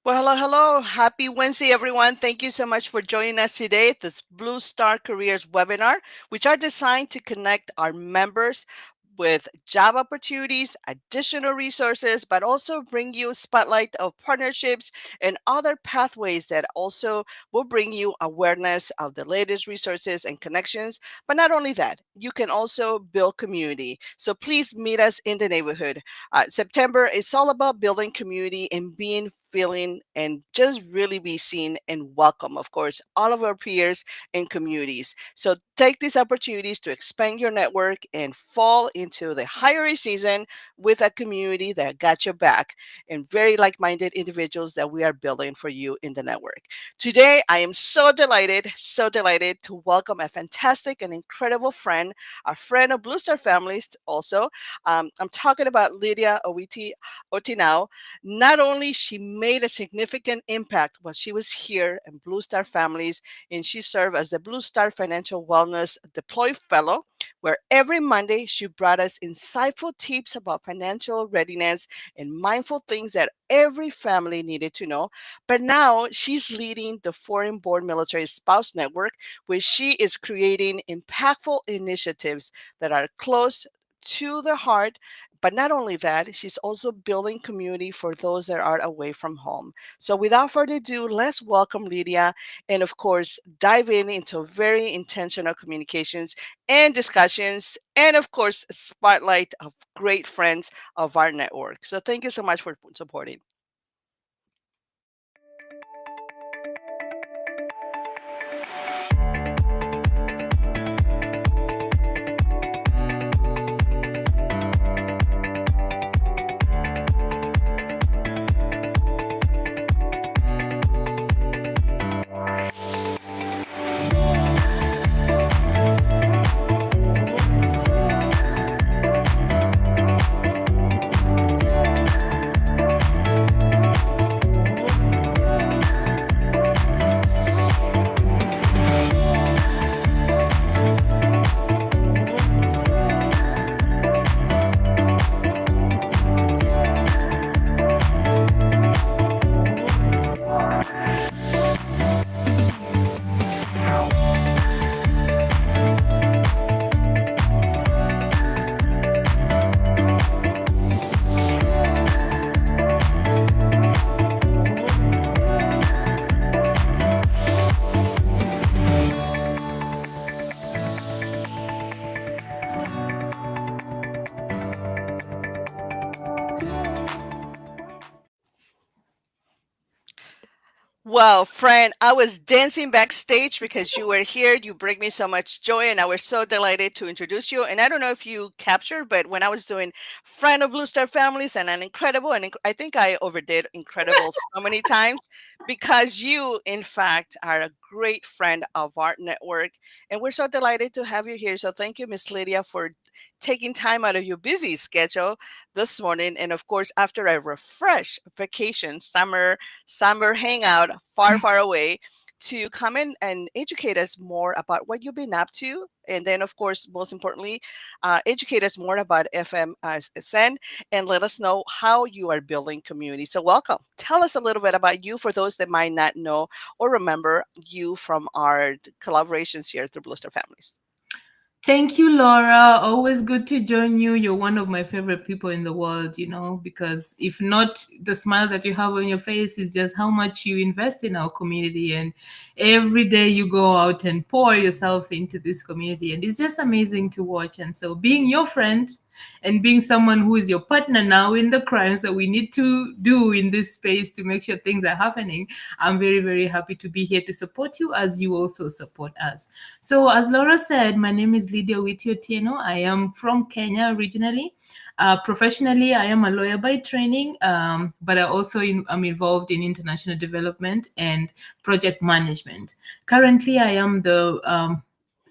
Well, hello, hello. Happy Wednesday, everyone. Thank you so much for joining us today at this Blue Star Careers webinar, which are designed to connect our members with job opportunities, additional resources, but also bring you spotlight of partnerships and other pathways that also will bring you awareness of the latest resources and connections. But not only that, you can also build community. So please meet us in the neighborhood. September is all about building community and being feeling and just really be seen and welcome, of course, all of our peers and communities. So take these opportunities to expand your network and fall into the hiring season with a community that got your back and very like-minded individuals that we are building for you in the network. Today, I am so delighted to welcome a fantastic and incredible friend, a friend of Blue Star Families also. I'm talking about Lydiah Owiti-Otianho. Not only she made a significant impact while she was here in Blue Star Families, and she served as the Blue Star Financial Wellness Deploy Fellow, where every Monday she brought us insightful tips about financial readiness and mindful things that every family needed to know. But now she's leading the Foreign Born Military Spouse Network, where she is creating impactful initiatives that are close to the heart. But not only that, she's also building community for those that are away from home. So without further ado, let's welcome Lydia and of course dive into very intentional communications and discussions and of course spotlight of great friends of our network. So thank you so much for supporting. Well, friend, I was dancing backstage because you were here. You bring me so much joy, and I was so delighted to introduce you. And I don't know if you captured, but when I was doing friend of Blue Star Families and an incredible, and I think I overdid incredible so many times because you, in fact, are a great friend of our network, and we're so delighted to have you here. So thank you, Miss Lydia, for taking time out of your busy schedule this morning, and of course, after a refresh vacation, summer hangout far, far away to come in and educate us more about what you've been up to. And then, of course, most importantly, educate us more about FMSN and let us know how you are building community. So, welcome. Tell us a little bit about you for those that might not know or remember you from our collaborations here through Blue Star Families. Thank you, Laura. Always good to join you. You're one of my favorite people in the world, because if not the smile that you have on your face is just how much you invest in our community. And every day you go out and pour yourself into this community. And it's just amazing to watch. And so being your friend and being someone who is your partner now in the crimes that we need to do in this space to make sure things are happening, I'm very, very happy to be here to support you as you also support us. So as Laura said, my name is Lydiah Owiti-Otianho. I am from Kenya originally. Professionally, I am a lawyer by training, but I also am involved in international development and project management. Currently, I am the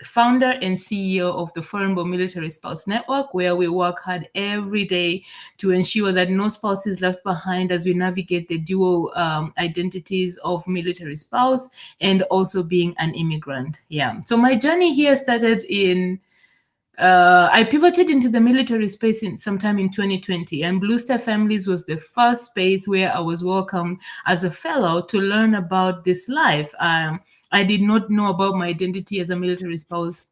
founder and CEO of the Foreign Born Military Spouse Network, where we work hard every day to ensure that no spouse is left behind as we navigate the dual identities of military spouse and also being an immigrant. Yeah. So my journey here started in I pivoted into the military space in sometime in 2020, and Blue Star Families was the first space where I was welcomed as a fellow to learn about this life. I did not know about my identity as a military spouse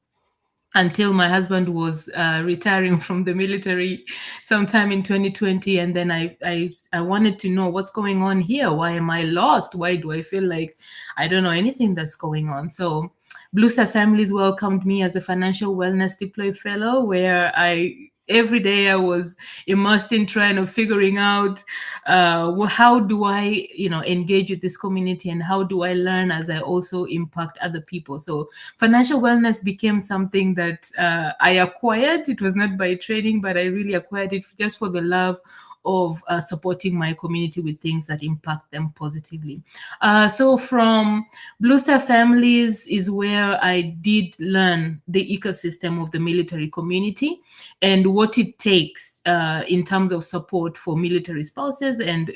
until my husband was retiring from the military sometime in 2020, and then I wanted to know what's going on here. Why am I lost? Why do I feel like I don't know anything that's going on? So Blue Star Families welcomed me as a financial wellness deploy fellow, where I every day I was immersed in trying to figuring out how do I engage with this community, and how do I learn as I also impact other people. So financial wellness became something that I acquired. It was not by training, but I really acquired it just for the love of supporting my community with things that impact them positively. So from Blue Star Families is where I did learn the ecosystem of the military community and what it takes in terms of support for military spouses and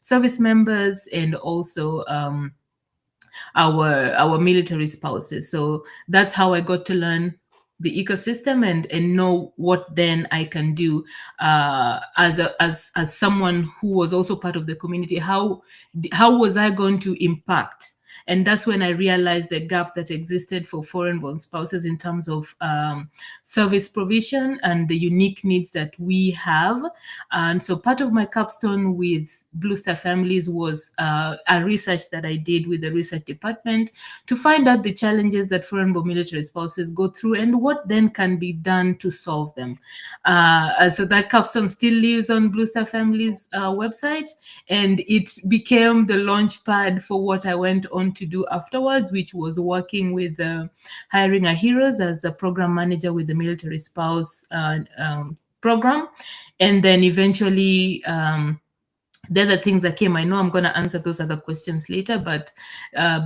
service members, and also our military spouses. So that's how I got to learn the ecosystem and know what then I can do as someone who was also part of the community. How was I going to impact? And that's when I realized the gap that existed for foreign born spouses in terms of service provision and the unique needs that we have. And so part of my capstone with Blue Star Families was a research that I did with the research department to find out the challenges that foreign born military spouses go through and what then can be done to solve them. So that capstone still lives on Blue Star Families website, and it became the launch pad for what I went on to do afterwards, which was working with Hiring Our Heroes as a program manager with the military spouse program. And then eventually, the other things that came, I know I'm going to answer those other questions later, but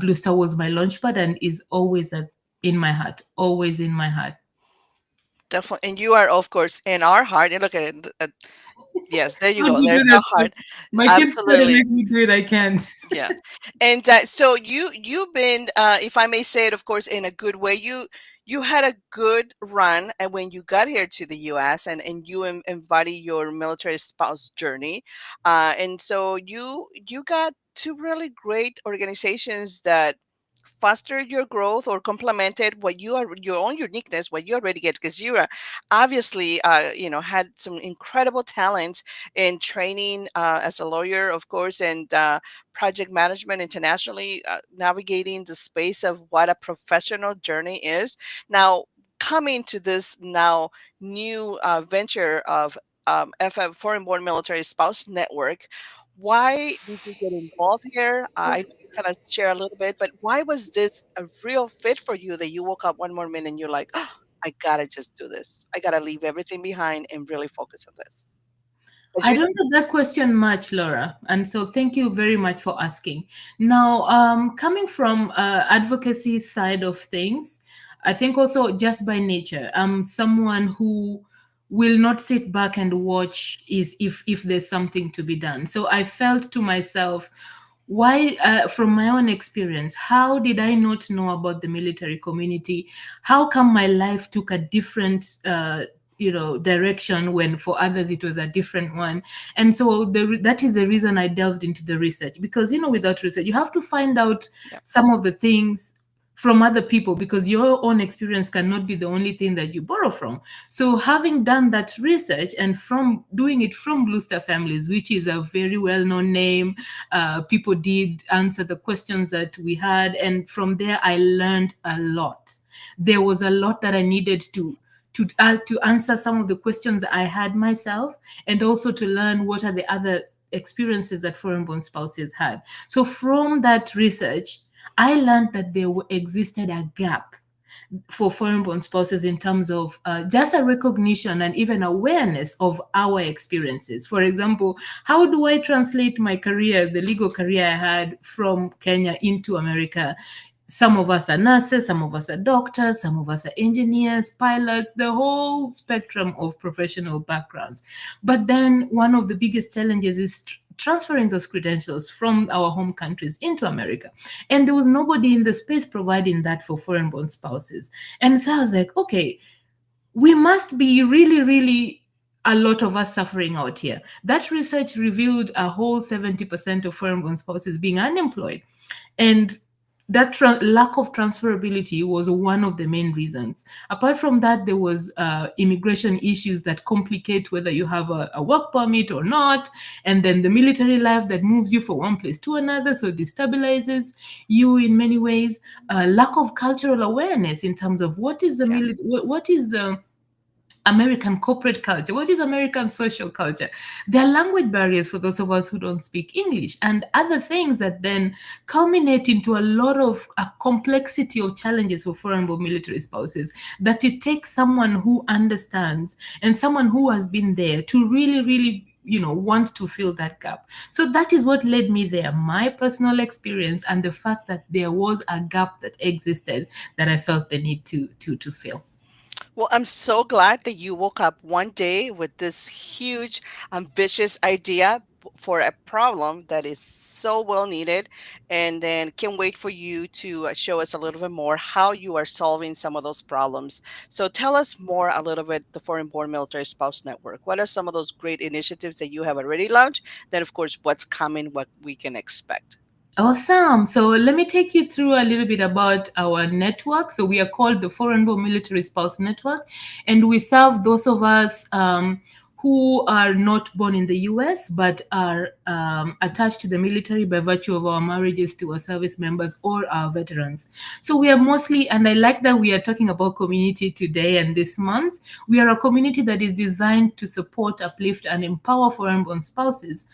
Blue Star was my launchpad and is always in my heart, always in my heart. Definitely. And you are, of course, in our heart. And look at it. Yes, there you How do go. you There's do the that? heart. My kids try to Absolutely. make me do it. I can't. Yeah. And so you've been, if I may say it, of course, in a good way, you had a good run and when you got here to the US, and you embody your military spouse journey. And so you got two really great organizations that fostered your growth or complemented what you are your own uniqueness, what you already get, because you are obviously had some incredible talents in training as a lawyer, of course, and project management internationally, navigating the space of what a professional journey is. Now, coming to this now new venture of FM Foreign Born Military Spouse Network, why did you get involved here? I know you kind of share a little bit, but why was this a real fit for you that you woke up one morning and you're like, oh, I gotta just do this. I gotta leave everything behind and really focus on this. As I you don't get that question much, Laura, and so thank you very much for asking. Now, coming from advocacy side of things, I think also just by nature, I'm someone who will not sit back and watch is if there's something to be done. So I felt to myself, why from my own experience, how did I not know about the military community? How come my life took a different direction when for others it was a different one? And so that is the reason I delved into the research, because without research you have to find out yeah, some of the things from other people, because your own experience cannot be the only thing that you borrow from. So having done that research and from doing it from Blue Star Families, which is a very well-known name, people did answer the questions that we had, and from there I learned a lot. There was a lot that I needed to answer some of the questions I had myself, and also to learn what are the other experiences that foreign born spouses had. So from that research, I learned that there existed a gap for foreign born spouses in terms of just a recognition and even awareness of our experiences. For example, how do I translate my career, the legal career I had from Kenya into America? Some of us are nurses, some of us are doctors, some of us are engineers, pilots, the whole spectrum of professional backgrounds. But then one of the biggest challenges is transferring those credentials from our home countries into America. And there was nobody in the space providing that for foreign born spouses. And so I was like, okay, we must be really, really a lot of us suffering out here. That research revealed a whole 70% of foreign-born spouses being unemployed. And that lack of transferability was one of the main reasons. Apart from that, there was immigration issues that complicate whether you have a work permit or not, and then the military life that moves you from one place to another, so destabilizes you in many ways. Lack of cultural awareness in terms of what is the Yeah. what is the American corporate culture? What is American social culture? There are language barriers for those of us who don't speak English, and other things that then culminate into a lot of a complexity of challenges for foreign born military spouses that it takes someone who understands and someone who has been there to really, really want to fill that gap. So that is what led me there, my personal experience and the fact that there was a gap that existed that I felt the need to fill. Well, I'm so glad that you woke up one day with this huge, ambitious idea for a problem that is so well needed. And then can't wait for you to show us a little bit more how you are solving some of those problems. So tell us more a little bit, the Foreign Born Military Spouse Network. What are some of those great initiatives that you have already launched? Then, of course, what's coming, what we can expect. Awesome. So let me take you through a little bit about our network. So we are called the Foreign Born Military Spouse Network, and we serve those of us who are not born in the US but are attached to the military by virtue of our marriages to our service members or our veterans. So we are mostly, and I like that we are talking about community today and this month. We are a community that is designed to support, uplift, and empower foreign born spouses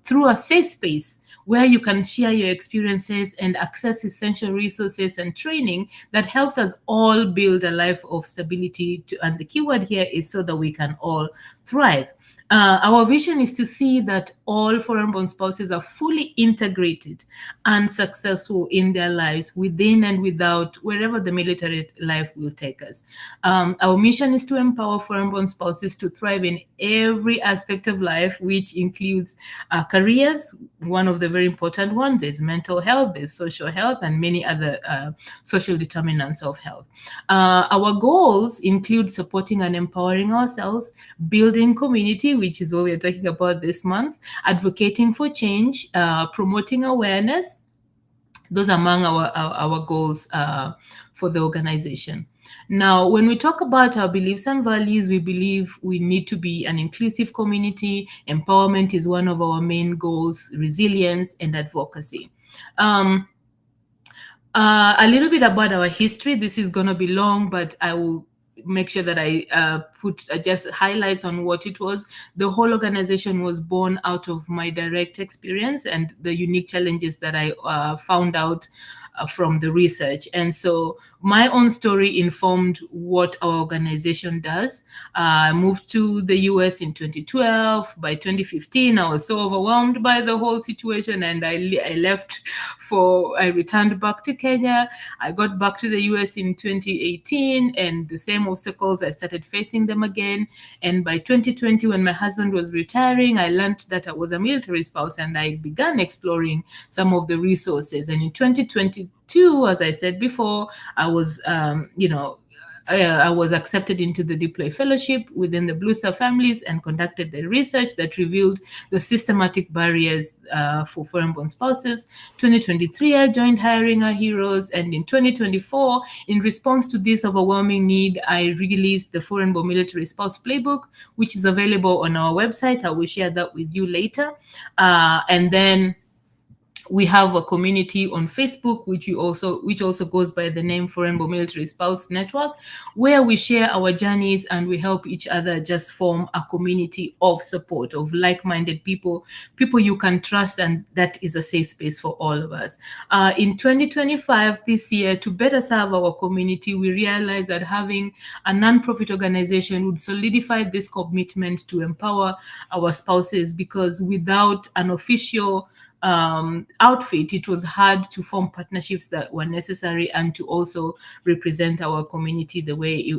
through a safe space where you can share your experiences and access essential resources and training that helps us all build a life of stability. And the keyword here is so that we can all thrive. Our vision is to see that all foreign born spouses are fully integrated and successful in their lives within and without wherever the military life will take us. Our mission is to empower foreign born spouses to thrive in every aspect of life, which includes careers. One of the very important ones is mental health, there's social health, and many other social determinants of health. Our goals include supporting and empowering ourselves, building community, which is what we're talking about this month, advocating for change, promoting awareness. Those are among our goals for the organization. Now, when we talk about our beliefs and values, we believe we need to be an inclusive community. Empowerment is one of our main goals, resilience and advocacy. A little bit about our history. This is going to be long, but I will make sure that I put just highlights on what it was. The whole organization was born out of my direct experience and the unique challenges that I found out from the research. And so my own story informed what our organization does. I moved to the US in 2012. By 2015, I was so overwhelmed by the whole situation and I left I returned back to Kenya. I got back to the US in 2018 and the same obstacles, I started facing them again. And by 2020, when my husband was retiring, I learned that I was a military spouse and I began exploring some of the resources. And in 2022, as I said before, I was, I was accepted into the Deploy Fellowship within the Blue Star families and conducted the research that revealed the systematic barriers for foreign-born spouses. 2023, I joined Hiring Our Heroes, and in 2024, in response to this overwhelming need, I released the Foreign-Born Military Spouse Playbook, which is available on our website. I will share that with you later. And then we have a community on Facebook, which also goes by the name Foreign Born Military Spouse Network, where we share our journeys and we help each other just form a community of support, of like-minded people you can trust, and that is a safe space for all of us. In 2025, this year, to better serve our community, we realized that having a non-profit organization would solidify this commitment to empower our spouses, because without an official outfit, it was hard to form partnerships that were necessary and to also represent our community the way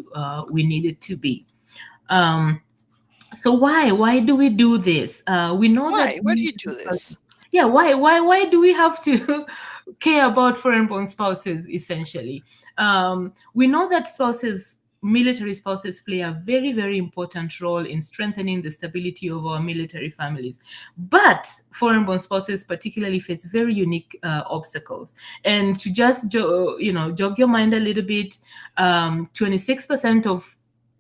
we needed to be. So why do we do this? We know that Why? Why do you do this? yeah, why do we have to care about foreign born spouses? Essentially, we know that spouses military spouses play a very, very important role in strengthening the stability of our military families. But foreign born spouses particularly face very unique obstacles. And to just jog your mind a little bit, 26% of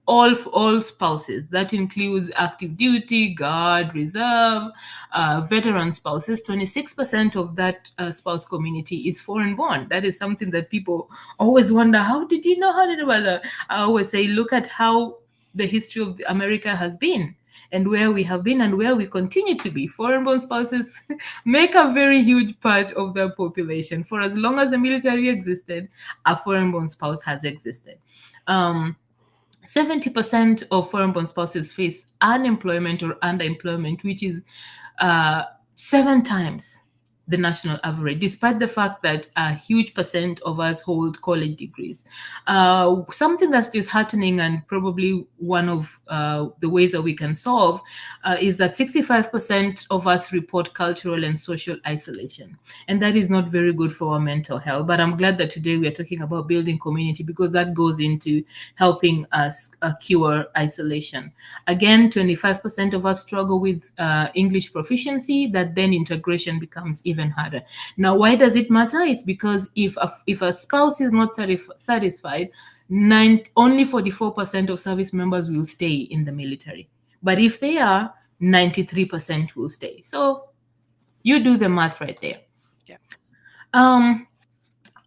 all spouses, that includes active duty, guard, reserve, veteran spouses, 26% of that spouse community is foreign born. That is something that people always wonder, how did you know? How did you know that? I always say, look at how the history of America has been, and where we have been and where we continue to be. Foreign born spouses make a very huge part of the population. For as long as the military existed, a foreign born spouse has existed. Um, 70% of foreign born spouses face unemployment or underemployment, which is uh, 7 times the national average, despite the fact that a huge percent of us hold college degrees. Something that's disheartening, and probably one of the ways that we can solve, is that 65% of us report cultural and social isolation. And that is not very good for our mental health. But I'm glad that today we are talking about building community, because that goes into helping us cure isolation. Again, 25% of us struggle with English proficiency, that then integration becomes even harder. Now, why does it matter? It's because if a spouse is not satisfied, only 44% of service members will stay in the military. But if they are, 93% will stay. So you do the math right there. Yeah. Um,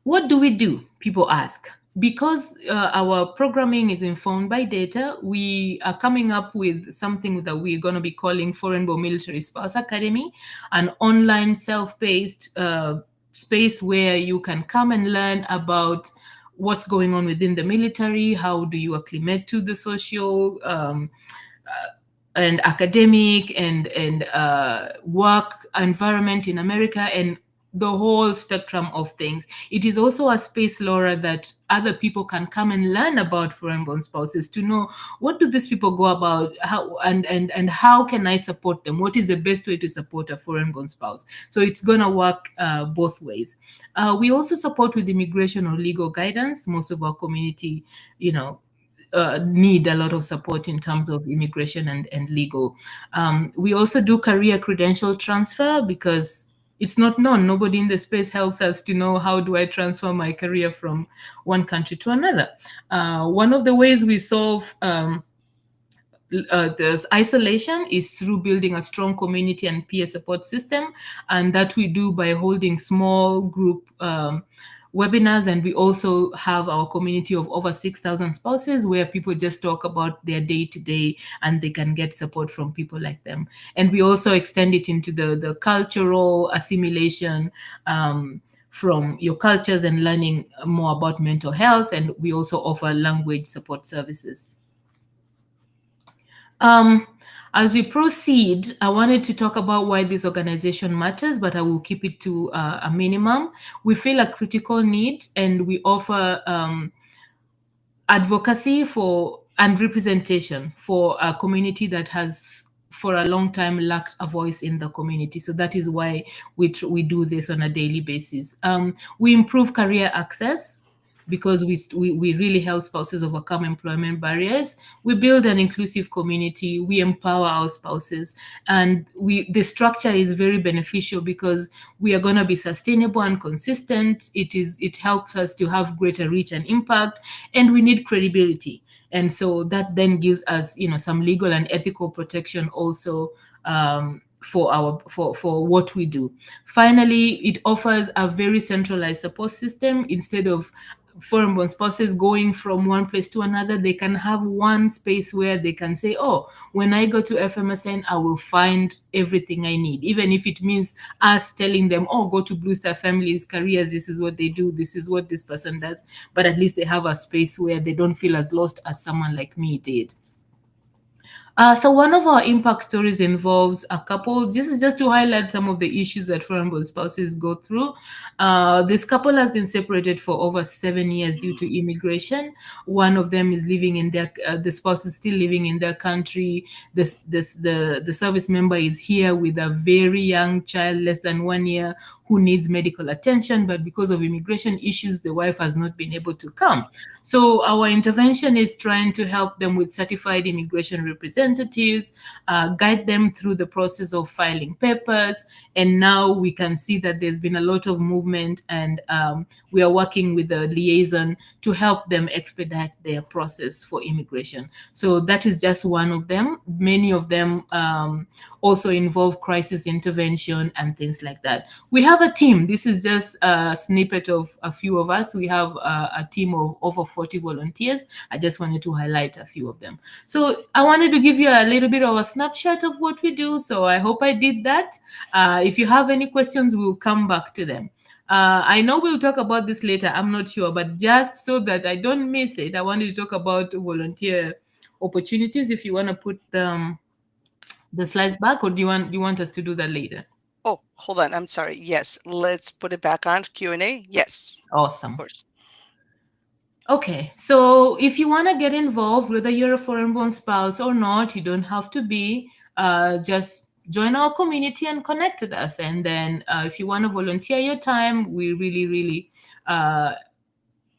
what do we do? People ask. Because our programming is informed by data, we are coming up with something that we're going to be calling Foreign Born Military Spouse Academy, an online self-paced space where you can come and learn about what's going on within the military, how do you acclimate to the social and academic and work environment in America, and the whole spectrum of things. It is also a space, Laura, that other people can come and learn about foreign born spouses, to know what do these people go about, how and how can I support them? What is the best way to support a foreign born spouse? So it's gonna work both ways. We also support with immigration or legal guidance. Most of our community, need a lot of support in terms of immigration and legal. We also do career credential transfer, because it's not known. Nobody in the space helps us to know, how do I transfer my career from one country to another. One of the ways we solve there's isolation is through building a strong community and peer support system, and that we do by holding small group webinars. And we also have our community of over 6,000 spouses, where people just talk about their day to day, and they can get support from people like them. And we also extend it into the cultural assimilation, from your cultures, and learning more about mental health. And we also offer language support services. Um, as we proceed, I wanted to talk about why this organization matters, but I will keep it to a minimum. We feel a critical need, and we offer advocacy for and representation for a community that has for a long time lacked a voice in the community. So that is why we do this on a daily basis. We improve career access, because we really help spouses overcome employment barriers. We build an inclusive community. We empower our spouses, and the structure is very beneficial, because we are going to be sustainable and consistent. It helps us to have greater reach and impact, and we need credibility. And so that then gives us, some legal and ethical protection also, for what we do. Finally, it offers a very centralized support system. Instead of foreign born spouses going from one place to another, they can have one space where they can say, oh, when I go to FMSN, I will find everything I need, even if it means us telling them, oh, go to Blue Star Families Careers, this is what they do, this is what this person does. But at least they have a space where they don't feel as lost as someone like me did. So one of our impact stories involves a couple. This is just to highlight some of the issues that foreign-born spouses go through. This couple has been separated for over 7 years due to immigration. One of them is living in the spouse is still living in their country. The service member is here with a very young child, less than 1 year, who needs medical attention, but because of immigration issues, the wife has not been able to come. So our intervention is trying to help them with certified immigration representatives, guide them through the process of filing papers. And now we can see that there's been a lot of movement, and we are working with the liaison to help them expedite their process for immigration. So that is just one of them. Many of them also involve crisis intervention and things like that. We have a team. This is just a snippet of a few of us. We have a team of over 40 volunteers. I just wanted to highlight a few of them. So I wanted to give you a little bit of a snapshot of what we do. So I hope I did that. If you have any questions, we'll come back to them. I know we'll talk about this later. I'm not sure, but just so that I don't miss it, I wanted to talk about volunteer opportunities. If you want to put the slides back, or do you want us to do that later? Oh, hold on. I'm sorry. Yes, let's put it back on Q&A. Yes, of Awesome. course. Okay, so if you want to get involved, whether you're a foreign-born spouse or not, you don't have to be. Just join our community and connect with us. And then, if you want to volunteer your time, we really, really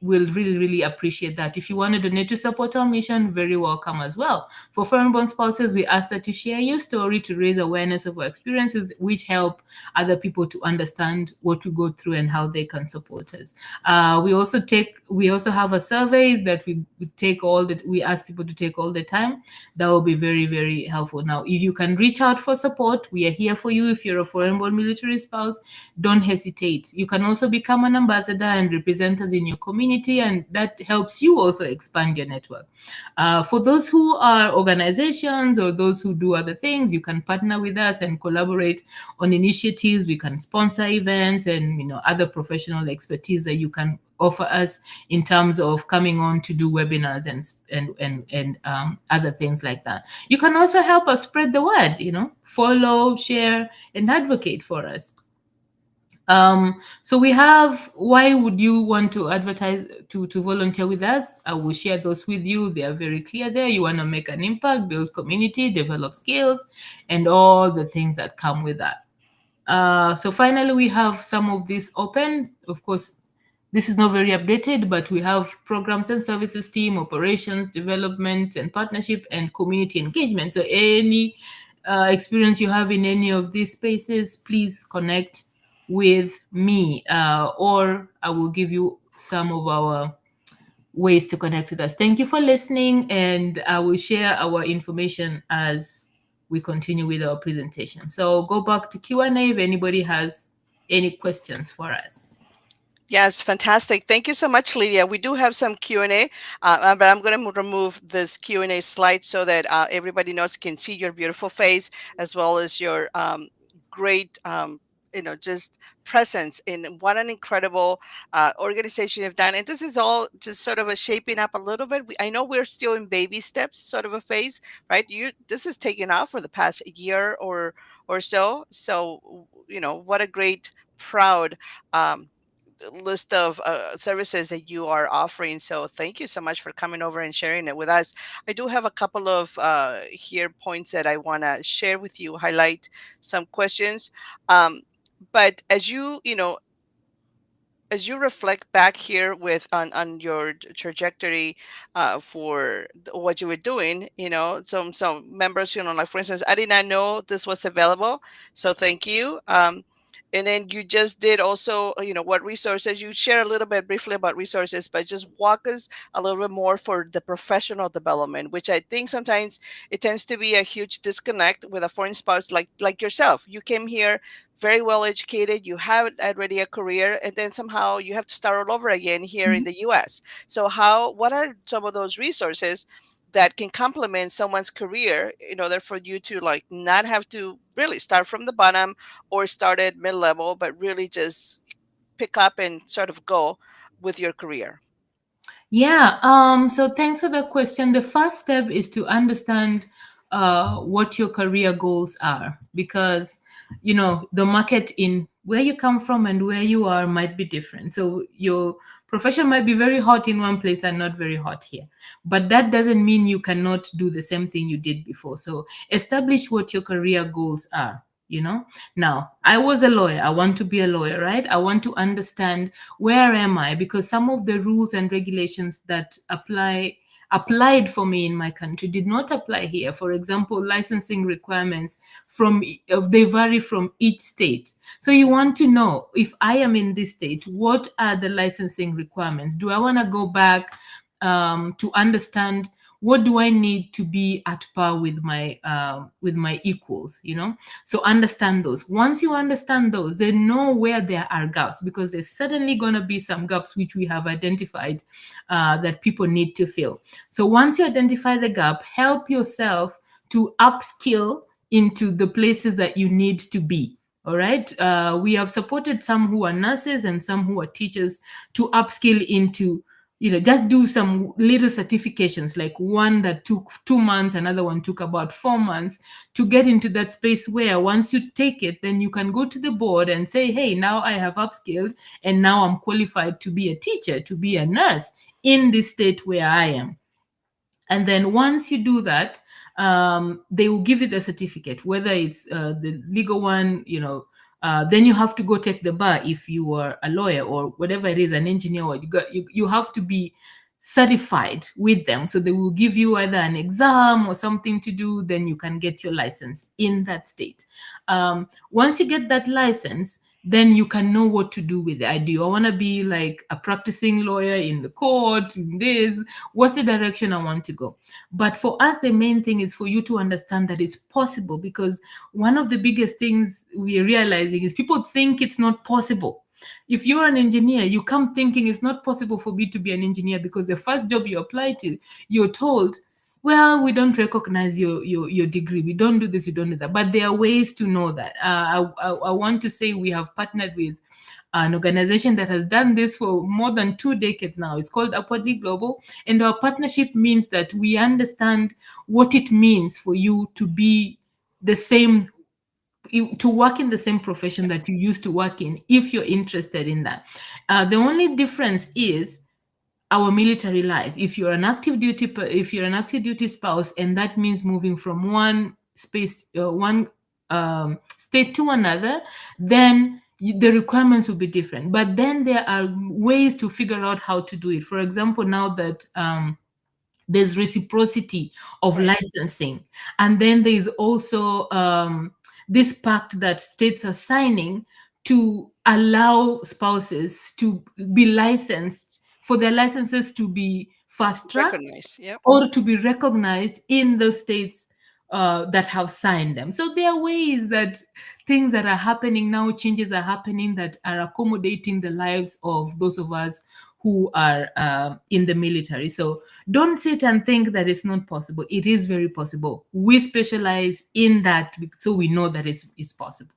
will really, really appreciate that. If you want to donate to support our mission, very welcome as well. For foreign-born spouses, we ask that you share your story to raise awareness of our experiences, which help other people to understand what we go through and how they can support us. We also have a survey that we ask people to take all the time. That will be very, very helpful. Now, if you can reach out for support, we are here for you. If you're a foreign-born military spouse, don't hesitate. You can also become an ambassador and represent us in your community, and that helps you also expand your network. For those who are organizations or those who do other things, you can partner with us and collaborate on initiatives. We can sponsor events and other professional expertise that you can offer us in terms of coming on to do webinars and other things like that. You can also help us spread the word, follow, share, and advocate for us. So we have, why would you want to advertise to volunteer with us? I will share those with you. They are very clear there. You want to make an impact, build community, develop skills, and all the things that come with that. So finally, we have some of this open. Of course, this is not very updated, but we have programs and services team, operations, development and partnership, and community engagement. So any experience you have in any of these spaces, please connect with me, or I will give you some of our ways to connect with us. Thank you for listening, and I will share our information as we continue with our presentation. So go back to Q&A if anybody has any questions for us. Yes, fantastic. Thank you so much, Lydia. We do have some Q&A, but I'm going to remove this Q&A slide so that everybody knows, can see your beautiful face as well as your great, just presence in what an incredible organization you've done. And this is all just sort of a shaping up a little bit. I know we're still in baby steps, sort of a phase, right? This is taken off for the past year or so. So, what a great, proud list of services that you are offering. So thank you so much for coming over and sharing it with us. I do have a couple of here points that I want to share with you, highlight some questions. But as you reflect back here with on your trajectory for what you were doing, some members, like for instance, I did not know this was available, so thank you. And then you just did also, what resources you share a little bit briefly about resources, but just walk us a little bit more for the professional development, which I think sometimes it tends to be a huge disconnect with a foreign spouse like yourself. You came here very well educated, you have already a career, and then somehow you have to start all over again here in the US. So what are some of those resources that can complement someone's career in order for you to not have to really start from the bottom or start at mid-level, but really just pick up and sort of go with your career? Yeah, so thanks for the question. The first step is to understand what your career goals are, because the market in where you come from and where you are might be different. So your profession might be very hot in one place and not very hot here, but that doesn't mean you cannot do the same thing you did before. So establish what your career goals are. Now, I was a lawyer. I want to be a lawyer, right? I want to understand where am I, because some of the rules and regulations that applied for me in my country did not apply here. For example, licensing requirements they vary from each state. So you want to know, if I am in this state, what are the licensing requirements? Do I want to go back to understand what do I need to be at par with my equals? So understand those. Once you understand those, then know where there are gaps, because there's certainly going to be some gaps which we have identified that people need to fill. So once you identify the gap, help yourself to upskill into the places that you need to be. All right. We have supported some who are nurses and some who are teachers to upskill into, just do some little certifications, like one that took 2 months, another one took about 4 months, to get into that space where once you take it, then you can go to the board and say, hey, now I have upskilled and now I'm qualified to be a teacher, to be a nurse in this state where I am. And then once you do that, they will give you the certificate, whether it's the legal one, then you have to go take the bar if you are a lawyer or whatever it is, an engineer, or you have to be certified with them. So they will give you either an exam or something to do, then you can get your license in that state. Once you get that license, then you can know what to do with it. Do I want to be like a practicing lawyer in the court, in this? What's the direction I want to go? But for us, the main thing is for you to understand that it's possible, because one of the biggest things we're realizing is people think it's not possible. If you're an engineer, you come thinking it's not possible for me to be an engineer, because the first job you apply to, you're told, well, we don't recognize your degree. We don't do this, we don't do that. But there are ways to know that. I want to say we have partnered with an organization that has done this for more than 2 decades now. It's called Upwardly Global. And our partnership means that we understand what it means for you to be the same, to work in the same profession that you used to work in, if you're interested in that. The only difference is our military life. If you're an active duty spouse, and that means moving from one state to another, then the requirements will be different. But then there are ways to figure out how to do it. For example, now that there's reciprocity of Right. licensing, and then there's also this pact that states are signing to allow spouses to be licensed, for their licenses to be fast tracked Recognize. Yep. or to be recognized in the states that have signed them. So there are ways that things that are happening now, changes are happening that are accommodating the lives of those of us who are in the military. So don't sit and think that it's not possible. It is very possible. We specialize in that, so we know that it's possible.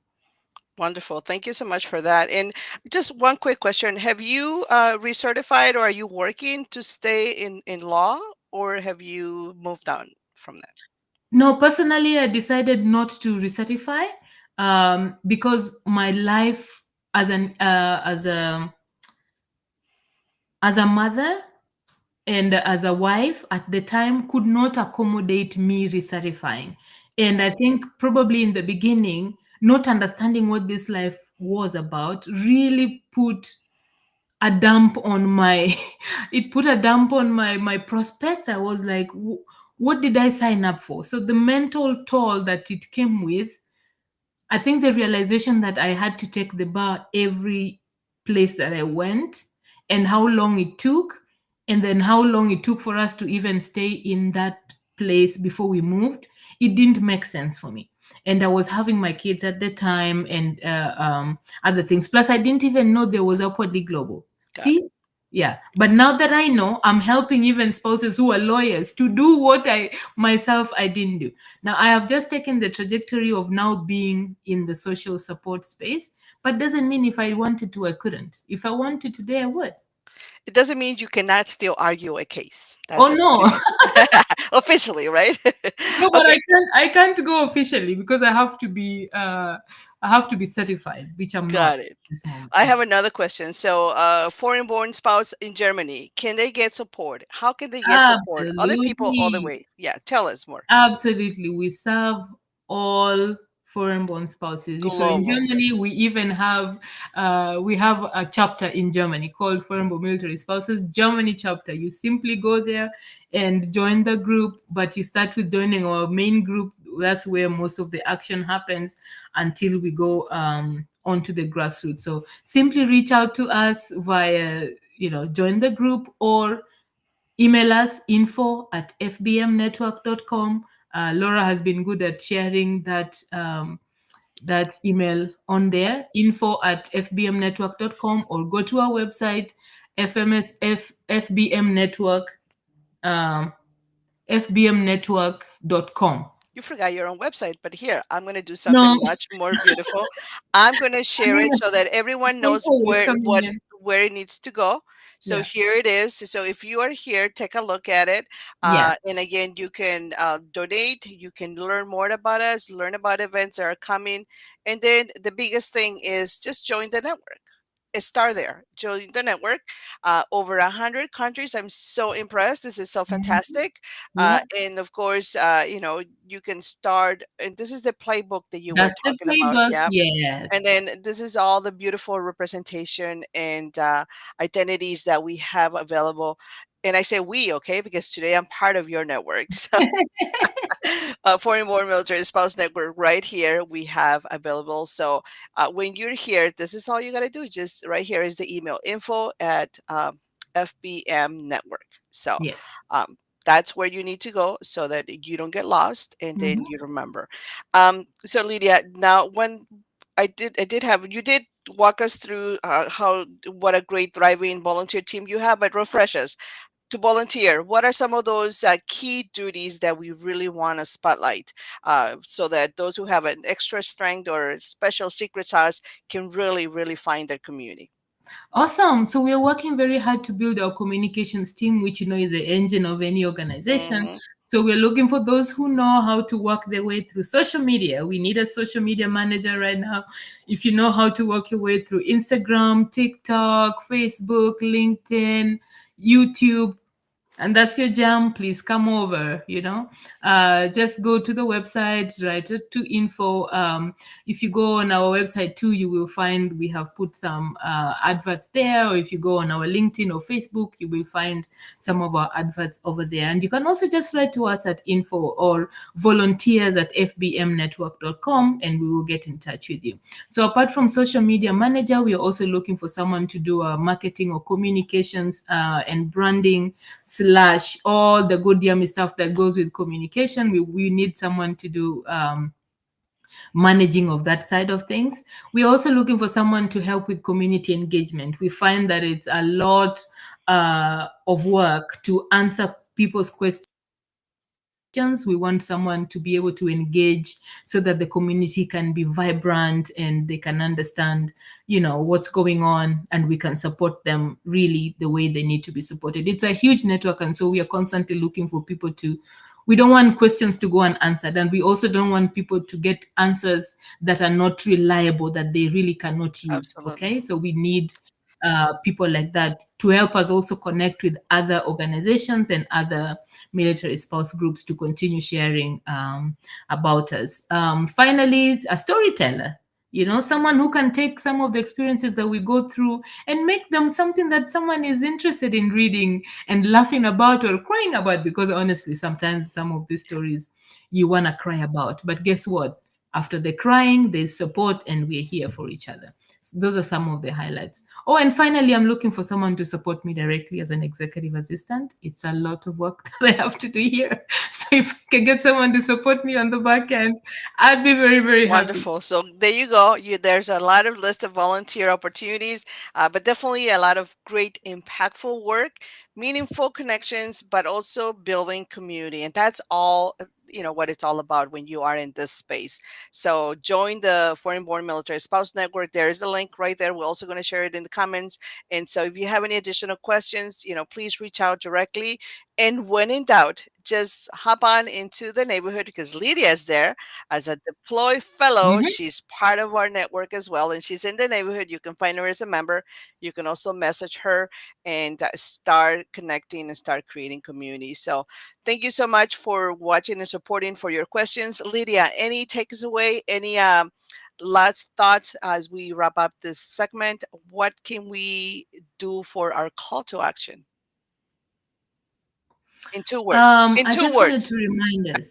Wonderful. Thank you so much for that. And just one quick question. Have you recertified, or are you working to stay in law, or have you moved on from that? No, personally, I decided not to recertify because my life as an as a mother and as a wife at the time could not accommodate me recertifying. And I think probably in the beginning, not understanding what this life was about really put a damp on my it put a damp on my prospects. I was like, what did I sign up for? So the mental toll that it came with, I think the realization that I had to take the bar every place that I went, and how long it took, and then how long it took for us to even stay in that place before we moved, it didn't make sense for me. And I was having my kids at the time, and other things. Plus, I didn't even know there was Upwardly Global. Got it. See? Yeah. But now that I know, I'm helping even spouses who are lawyers to do what I didn't do. Now, I have just taken the trajectory of now being in the social support space, but doesn't mean if I wanted to, I couldn't. If I wanted today, I would. It doesn't mean you cannot still argue a case. That's Oh just what no. it means. Officially, right? No, but Okay, I can't go officially because I have to be certified, which I'm not got at it. this moment. I Yeah. have another question. So, foreign-born spouse in Germany, can they get support? How can they get support? Other people, all the Absolutely. way. Yeah, tell us more. Absolutely. We serve all foreign born spouses. If you're in Global. Germany, we have a chapter in Germany called Foreign Born Military Spouses Germany chapter. You simply go there and join the group, but you start with joining our main group. That's where most of the action happens until we go onto the grassroots. So simply reach out to us via, join the group, or email us info@fbmnetwork.com. Laura has been good at sharing that email on there, info@fbmnetwork.com, or go to our website, FMSF, Network, um, fbmnetwork.com. You forgot your own website, but here, I'm going to do something No, much more beautiful. I'm going to I share mean, it so that everyone phone knows call was coming in. where it needs to go. So Yeah. here it is. So if you are here, take a look at it. Yes. And again, you can donate. You can learn more about us, learn about events that are coming. And then the biggest thing is just join the network. Start there. Join the network. Over 100 countries. I'm so impressed. This is so Mhm. fantastic. Yeah. And of course, you can start. And this is the playbook that you were That's the talking about. playbook. Yeah. Yes. And then this is all the beautiful representation and identities that we have available. And I say we, okay, because today I'm part of your network. So Foreign Born Military Spouse Network right here we have available. So when you're here, this is all you got to do. Just right here is the email info at FBM Network. So Yes. um, that's where you need to go so that you don't get lost and then Mhm. you remember. So Lydia, now when I did have you did walk us through how what a great thriving volunteer team you have, but refresh us to volunteer, what are some of those key duties that we really want to spotlight so that those who have an extra strength or special secret sauce can really, really find their community? Awesome. So we are working very hard to build our communications team, which is the engine of any organization. Hmm. So we're looking for those who know how to work their way through social media. We need a social media manager right now. If you know how to work your way through Instagram, TikTok, Facebook, LinkedIn, YouTube, and that's your jam, please come over. Just go to the website, write it to info. If you go on our website too, you will find we have put some adverts there, or if you go on our LinkedIn or Facebook, you will find some of our adverts over there. And you can also just write to us at info or volunteers@fbmnetwork.com, and we will get in touch with you. So apart from social media manager, we are also looking for someone to do our marketing or communications and branding slash all the good yummy stuff that goes with communication. We need someone to do managing of that side of things. We're also looking for someone to help with community engagement. We find that it's a lot of work to answer people's questions. We want someone to be able to engage so that the community can be vibrant and they can understand, what's going on, and we can support them really the way they need to be supported. It's a huge network, and so we are constantly looking for people to. We don't want questions to go unanswered, and we also don't want people to get answers that are not reliable, that they really cannot use. Absolutely. Okay, so we need people like that to help us also connect with other organizations and other military spouse groups to continue sharing about us. Finally, a storyteller. Someone who can take some of the experiences that we go through and make them something that someone is interested in reading and laughing about or crying about. Because honestly, sometimes some of these stories you want to cry about. But guess what? After the crying, there's support, and we're here for each other. So those are some of the highlights. Oh, and finally, I'm looking for someone to support me directly as an executive assistant. It's a lot of work that I have to do here. So if I can get someone to support me on the back end, I'd be very, very happy. Wonderful. So there you go. There's a lot of list of volunteer opportunities, but definitely a lot of great impactful work. meaningful connections, but also building community. And that's all, what it's all about when you are in this space. So join the Foreign Born Military Spouse Network. There is a link right there. We're also going to share it in the comments. And so if you have any additional questions, please reach out directly. And when in doubt, just hop on into the neighborhood because Lydia is there as a deployed fellow. Mhm. She's part of our network as well, and she's in the neighborhood. You can find her as a member. You can also message her and start connecting and start creating community. So thank you so much for watching and supporting, for your questions. Lydia, any takes away, any last thoughts as we wrap up this segment? What can we do for our call to action? In 2 words. In I two just wanted words. to remind us.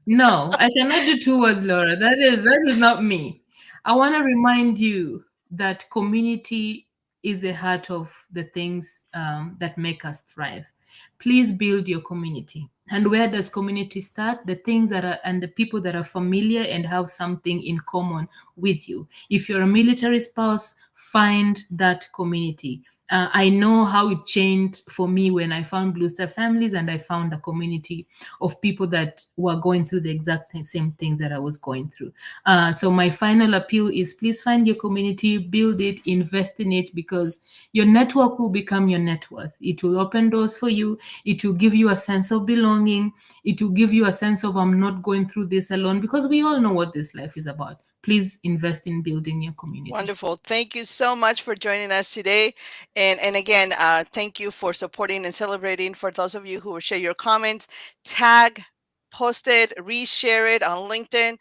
No, I cannot do two words, Laura. That is not me. I want to remind you that community is the heart of the things that make us thrive. Please build your community. And where does community start? The things that are and the people that are familiar and have something in common with you. If you're a military spouse, find that community. I know how it changed for me when I found Blue Star Families and I found a community of people that were going through the exact same things that I was going through. So my final appeal is please find your community, build it, invest in it, because your network will become your net worth. It will open doors for you. It will give you a sense of belonging. It will give you a sense of I'm not going through this alone, because we all know what this life is about. Please invest in building your community. Wonderful. Thank you so much for joining us today. And again, thank you for supporting and celebrating. For those of you who will share your comments, tag, post it, reshare it on LinkedIn.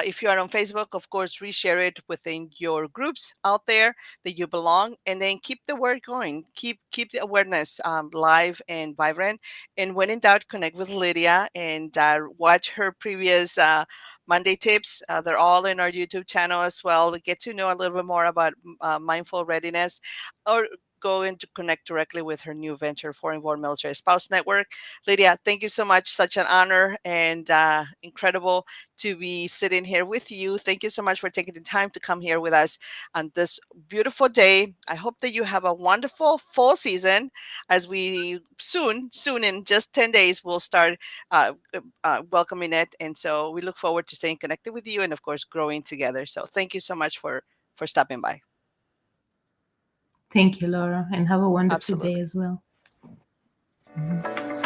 If you are on Facebook, of course, reshare it within your groups out there that you belong, and then keep the word going. Keep the awareness live and vibrant. And when in doubt, connect with Lydia and watch her previous Monday tips. They're all in our YouTube channel as well. Get to know a little bit more about mindful readiness, or go in to connect directly with her new venture, Foreign Born Military Spouse Network. Lydia, thank you so much. Such an honor and incredible to be sitting here with you. Thank you so much for taking the time to come here with us on this beautiful day. I hope that you have a wonderful fall season as we soon in just 10 days, we'll start welcoming it. And so we look forward to staying connected with you and, of course, growing together. So thank you so much for stopping by. Thank you, Laura, and have a wonderful day Absolutely. as well. Mhm.